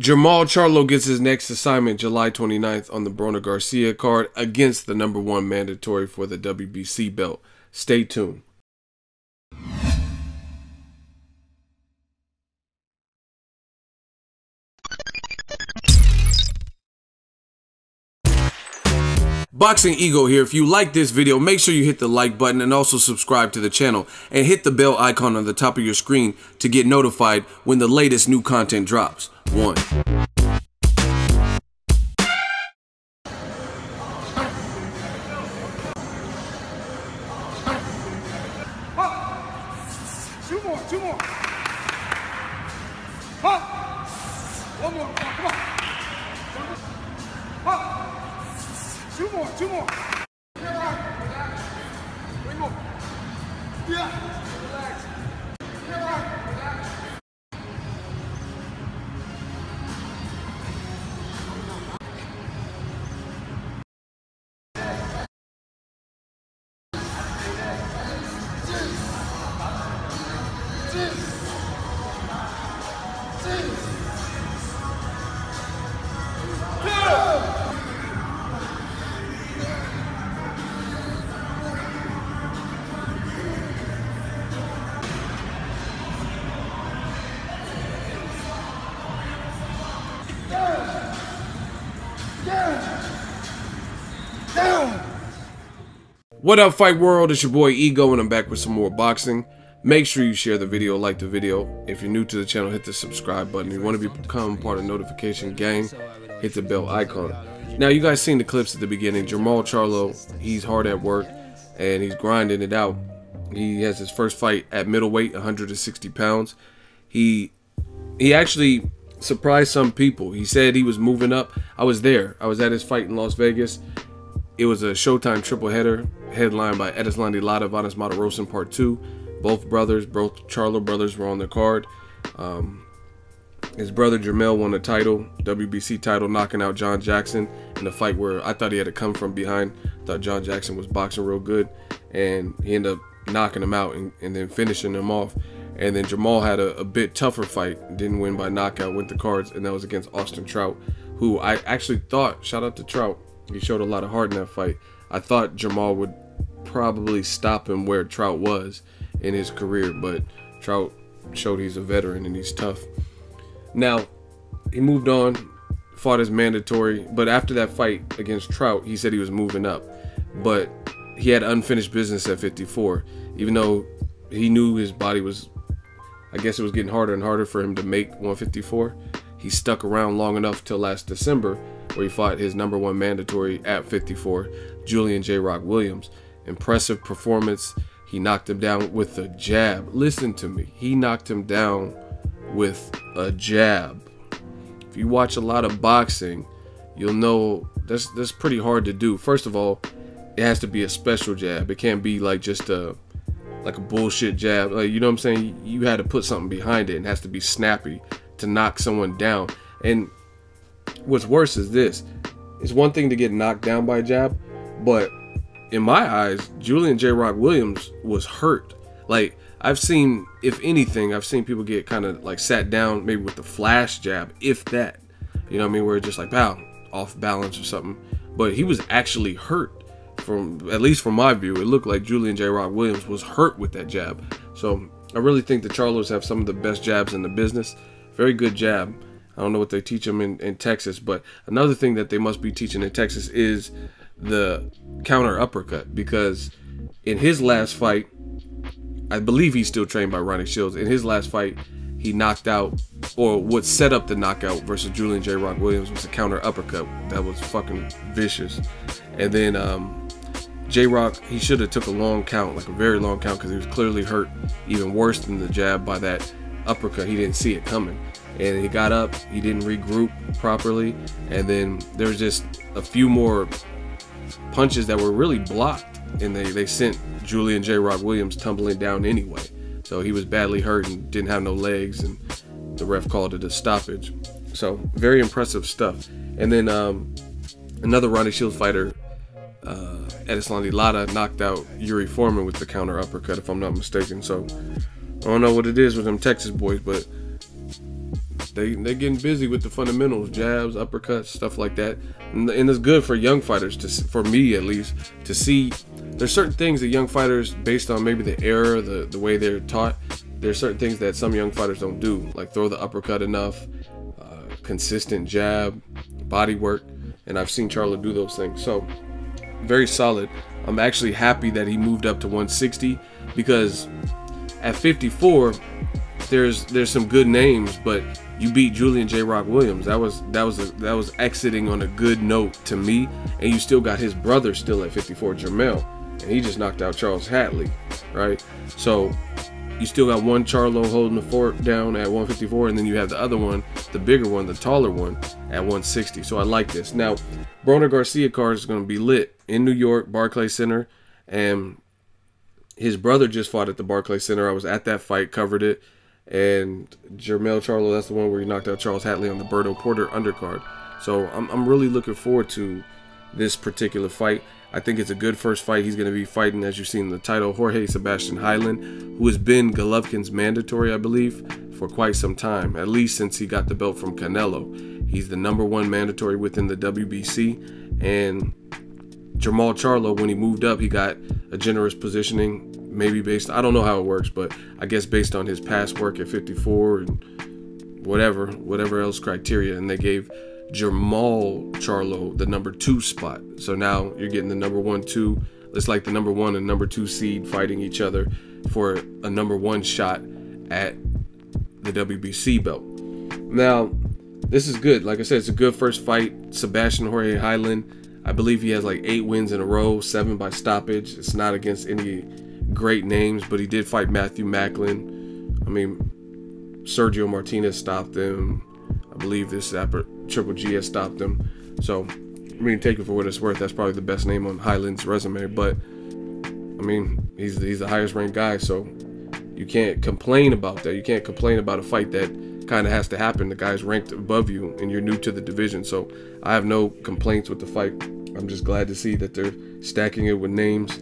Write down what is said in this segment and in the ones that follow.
Jermall Charlo gets his next assignment July 29th on the Broner Garcia card against the #1 mandatory for the WBC belt. Stay tuned. Boxingego here. If you like this video, make sure you hit the like button and also subscribe to the channel and hit the bell icon on the top of your screen to get notified when the latest new content drops. 1. Two more. One more. Come on. Two more. Relax. 3 more. Yeah. Relax. Relax. What up, Fight World? It's your boy Ego, and I'm back with some more boxing. Make sure you share the video, like the video. If you're new to the channel, hit the subscribe button. If you want to become part of the notification gang, hit the bell icon. Now, you guys seen the clips at the beginning. Jermall Charlo, he's hard at work, and he's grinding it out. He has his first fight at middleweight, 160 pounds. He actually surprised some people. He said he was moving up. I was there. I was at his fight in Las Vegas. It was a Showtime triple header, headlined by Adrien Vanes Matarosen Part 2. Both Charlo brothers were on the card. His brother Jermall won the title, WBC title, knocking out John Jackson in a fight where I thought he had to come from behind. Thought John Jackson was boxing real good, and he ended up knocking him out and then finishing him off. And then Jermall had a bit tougher fight, didn't win by knockout, went to cards, and that was against Austin Trout, who I actually thought, shout out to Trout, he showed a lot of heart in that fight. I thought Jermall would probably stop him where Trout was in his career, but Trout showed he's a veteran and he's tough. Now, he moved on, fought his mandatory, but after that fight against Trout, he said he was moving up. But he had unfinished business at 54, even though he knew his body was, I guess it was getting harder and harder for him to make 154. He stuck around long enough till last December, where he fought his #1 mandatory at 54, Julian J. Rock Williams. Impressive performance. He knocked him down with a jab. Listen to me. He knocked him down with a jab. If you watch a lot of boxing, you'll know that's pretty hard to do. First of all, it has to be a special jab. It can't be like just a bullshit jab. Like, you know what I'm saying? You had to put something behind it, and it has to be snappy to knock someone down. And what's worse is this. It's one thing to get knocked down by a jab, but in my eyes, Julian J. Rock Williams was hurt. Like, I've seen, if anything, I've seen people get kind of like sat down maybe with the flash jab, if that. You know what I mean? Where it's just like, pow, off balance or something. But he was actually hurt. From, at least from my view, it looked like Julian J. Rock Williams was hurt with that jab. So I really think the Charlos have some of the best jabs in the business. Very good jab. I don't know what they teach them in Texas, but another thing that they must be teaching in Texas is the counter uppercut, because in his last fight, I believe he's still trained by Ronnie Shields. In his last fight, he knocked out, or what set up the knockout versus Julian J. Rock Williams was a counter uppercut that was fucking vicious. And then J-Rock, he should have took a long count, like a very long count, because he was clearly hurt, even worse than the jab by that uppercut. He didn't see it coming. And he got up, he didn't regroup properly, and then there was just a few more punches that were really blocked, and they sent Julian J. Rock Williams tumbling down anyway. So he was badly hurt and didn't have no legs, and the ref called it a stoppage. So very impressive stuff. And then another Ronnie Shields fighter, Adrien knocked out Yuri Foreman with the counter uppercut, if I'm not mistaken. So I don't know what it is with them Texas boys, but they're getting busy with the fundamentals, jabs, uppercuts, stuff like that, and it's good for young fighters for me at least, to see. There's certain things that young fighters, based on maybe the era, the way they're taught, there's certain things that some young fighters don't do, like throw the uppercut enough, consistent jab, body work, and I've seen Charlo do those things. So very solid. I'm actually happy that he moved up to 160, because at 54 there's some good names, but you beat Julian J. Rock Williams. That was exiting on a good note to me, and you still got his brother still at 54, Jermall, and he just knocked out Charles Hatley, right? So you still got one Charlo holding the fort down at 154, and then you have the other one, the bigger one, the taller one, at 160. So I like this. Now, Broner Garcia card is going to be lit in New York, Barclays Center, and his brother just fought at the Barclays Center. I was at that fight, covered it, and Jermall Charlo, that's the one where he knocked out Charles Hatley on the Berto Porter undercard. So I'm really looking forward to this particular fight. I think it's a good first fight. He's going to be fighting, as you've seen in the title, Jorge Sebastian Hyland, who has been Golovkin's mandatory, I believe, for quite some time, at least since he got the belt from Canelo. He's the #1 mandatory within the WBC, and Jermall Charlo, when he moved up, he got a generous positioning, maybe based, I don't know how it works, but I guess based on his past work at 54 and whatever else criteria, and they gave Jermall Charlo the #2 spot. So now you're getting the #1, 2. It's like the #1 and #2 seed fighting each other for a #1 shot at the WBC belt. Now, this is good. Like I said, it's a good first fight. Sebastian Jorge Hyland, I believe he has like 8 wins in a row, 7 by stoppage. It's not against any great names, but he did fight Matthew Macklin. I mean, Sergio Martinez stopped him. I believe this Triple G has stopped him. So, I mean, take it for what it's worth. That's probably the best name on Hyland's resume. But, I mean, he's the highest ranked guy. So, you can't complain about that. You can't complain about a fight that kind of has to happen. The guy's ranked above you, and you're new to the division. So, I have no complaints with the fight. I'm just glad to see that they're stacking it with names.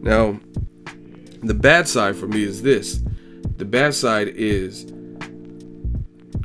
Now, the bad side for me is this. The bad side is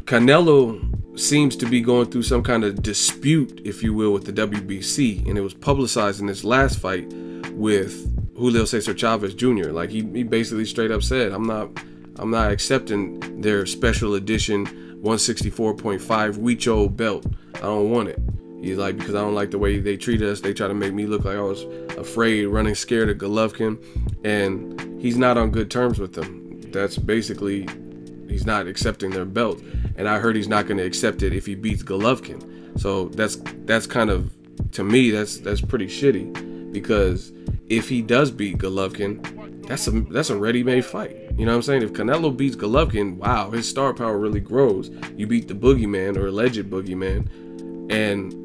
Canelo seems to be going through some kind of dispute, if you will, with the WBC, and it was publicized in this last fight with Julio Cesar Chavez Jr. Like he basically straight up said, I'm not accepting their special edition 164.5 Huicho belt. I don't want it. He's like, because I don't like the way they treat us. They try to make me look like I was afraid, running scared of Golovkin, and he's not on good terms with them. That's basically, he's not accepting their belt, and I heard he's not going to accept it if he beats Golovkin. So that's kind of, to me, that's pretty shitty, because if he does beat Golovkin, that's a ready-made fight. You know what I'm saying? If Canelo beats Golovkin, wow, his star power really grows. You beat the boogeyman, or alleged boogeyman, and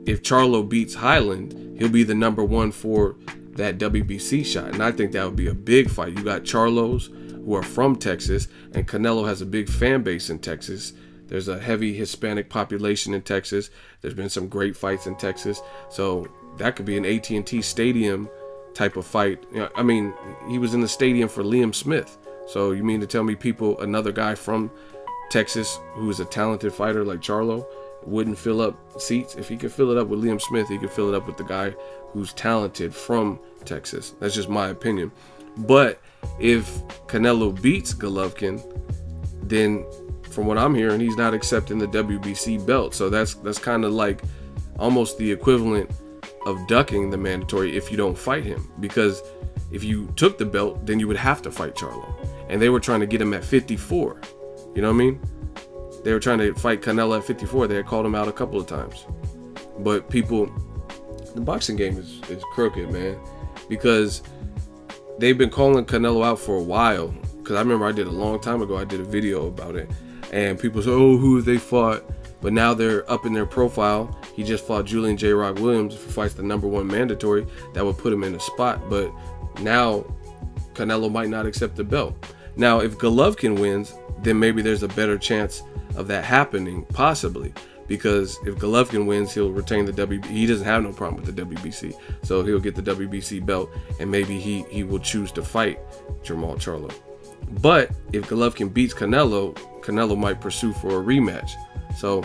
if Charlo beats Hyland, he'll be the #1 for that WBC shot, and I think that would be a big fight. You got Charlos who are from Texas, and Canelo has a big fan base in Texas. There's a heavy Hispanic population in Texas. There's been some great fights in Texas, so that could be an AT&T Stadium type of fight. You know, I mean, he was in the stadium for Liam Smith, so you mean to tell me another guy from Texas who is a talented fighter like Charlo wouldn't fill up seats? If he could fill it up with Liam Smith, he could fill it up with the guy who's talented from Texas. That's just my opinion. But if Canelo beats Golovkin, then from what I'm hearing, he's not accepting the WBC belt. So that's kind of like almost the equivalent of ducking the mandatory if you don't fight him. Because if you took the belt, then you would have to fight Charlo. And they were trying to get him at 54. You know what I mean? They were trying to fight Canelo at 54. They had called him out a couple of times. But people, the boxing game is crooked, man. Because they've been calling Canelo out for a while. Because I remember I did a long time ago, I did a video about it. And people say, oh, who have they fought? But now they're up in their profile. He just fought Julian J. Rock Williams. If he fights the #1 mandatory, that would put him in a spot. But now Canelo might not accept the belt. Now, if Golovkin wins, then maybe there's a better chance of that happening, possibly, because if Golovkin wins, he'll retain the WBC. He doesn't have no problem with the WBC, so he'll get the WBC belt, and maybe he will choose to fight Jermall Charlo. But if Golovkin beats Canelo, Canelo might pursue for a rematch. So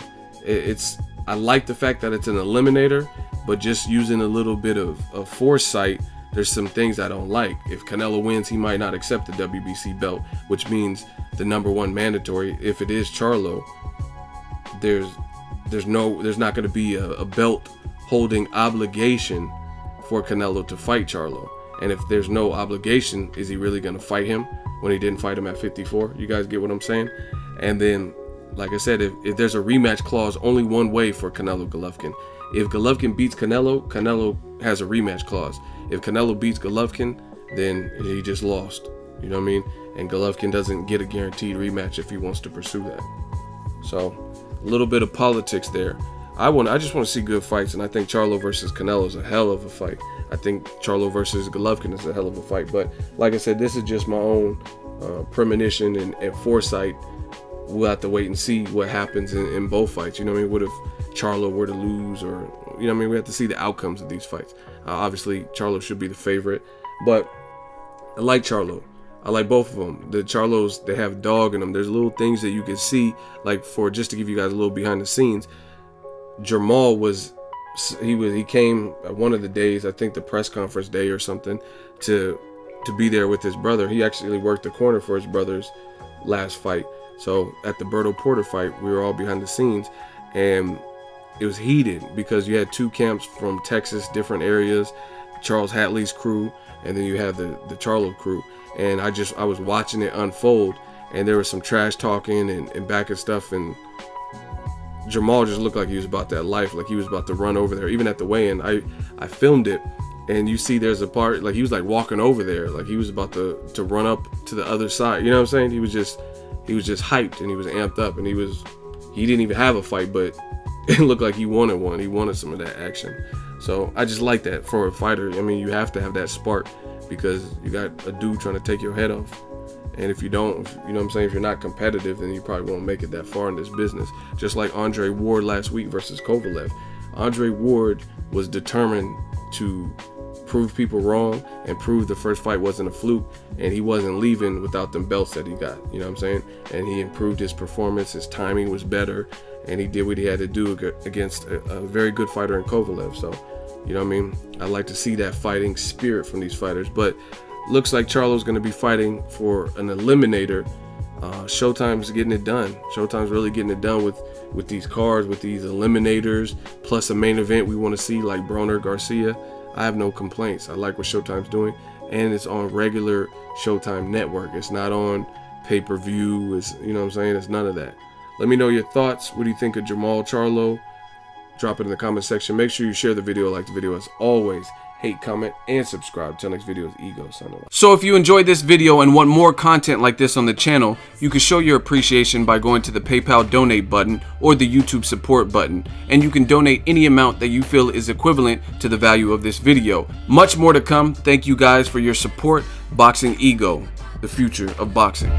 I like the fact that it's an eliminator, but just using a little bit of foresight, there's some things I don't like. If Canelo wins, he might not accept the WBC belt, which means the #1 mandatory. If it is Charlo, there's not going to be a belt holding obligation for Canelo to fight Charlo. And if there's no obligation, is he really going to fight him when he didn't fight him at 54? You guys get what I'm saying? And then, like I said, if there's a rematch clause, only one way for Canelo Golovkin. If Golovkin beats Canelo, Canelo has a rematch clause. If Canelo beats Golovkin, then he just lost. You know what I mean? And Golovkin doesn't get a guaranteed rematch if he wants to pursue that. So, a little bit of politics there. I just want to see good fights, and I think Charlo versus Canelo is a hell of a fight. I think Charlo versus Golovkin is a hell of a fight. But like I said, this is just my own premonition and foresight. We'll have to wait and see what happens in both fights. You know what I mean? What if Charlo were to lose, or, you know what I mean? We have to see the outcomes of these fights. Obviously, Charlo should be the favorite, but I like Charlo. I like both of them. The Charlos, they have dog in them. There's little things that you can see, like, for just to give you guys a little behind the scenes. Jermall he came one of the days, I think the press conference day or something, to be there with his brother. He actually worked the corner for his brother's last fight. So at the Berto Porter fight, we were all behind the scenes, and it was heated because you had two camps from Texas, different areas, Charles Hatley's crew, and then you have the Charlo crew. And I was watching it unfold, and there was some trash talking and back and stuff, and Jermall just looked like he was about that life, like he was about to run over there. Even at the weigh-in, I filmed it, and you see there's a part, like he was like walking over there, like he was about to run up to the other side. You know what I'm saying? He was just hyped, and he was amped up, and he didn't even have a fight, but it looked like he wanted one. He wanted some of that action. So I just like that for a fighter. I mean, you have to have that spark, because you got a dude trying to take your head off. And if you don't, you know what I'm saying, if you're not competitive, then you probably won't make it that far in this business. Just like Andre Ward last week versus Kovalev. Andre Ward was determined to prove people wrong and prove the first fight wasn't a fluke, and he wasn't leaving without them belts that he got. You know what I'm saying? And he improved his performance, his timing was better, and he did what he had to do against a very good fighter in Kovalev. So, you know what I mean? I like to see that fighting spirit from these fighters. But looks like Charlo's going to be fighting for an eliminator. Showtime's getting it done. Showtime's really getting it done with these cards, with these eliminators, plus a main event we want to see like Broner, Garcia. I have no complaints. I like what Showtime's doing, and it's on regular Showtime network. It's not on pay-per-view. It's, you know what I'm saying? It's none of that. Let me know your thoughts. What do you think of Jermall Charlo? Drop it in the comment section. Make sure you share the video, like the video as always. Hate, comment, and subscribe. Till next video is Ego signing off. So if you enjoyed this video and want more content like this on the channel, you can show your appreciation by going to the PayPal donate button or the YouTube support button, and you can donate any amount that you feel is equivalent to the value of this video. Much more to come. Thank you guys for your support. Boxingego, the future of boxing.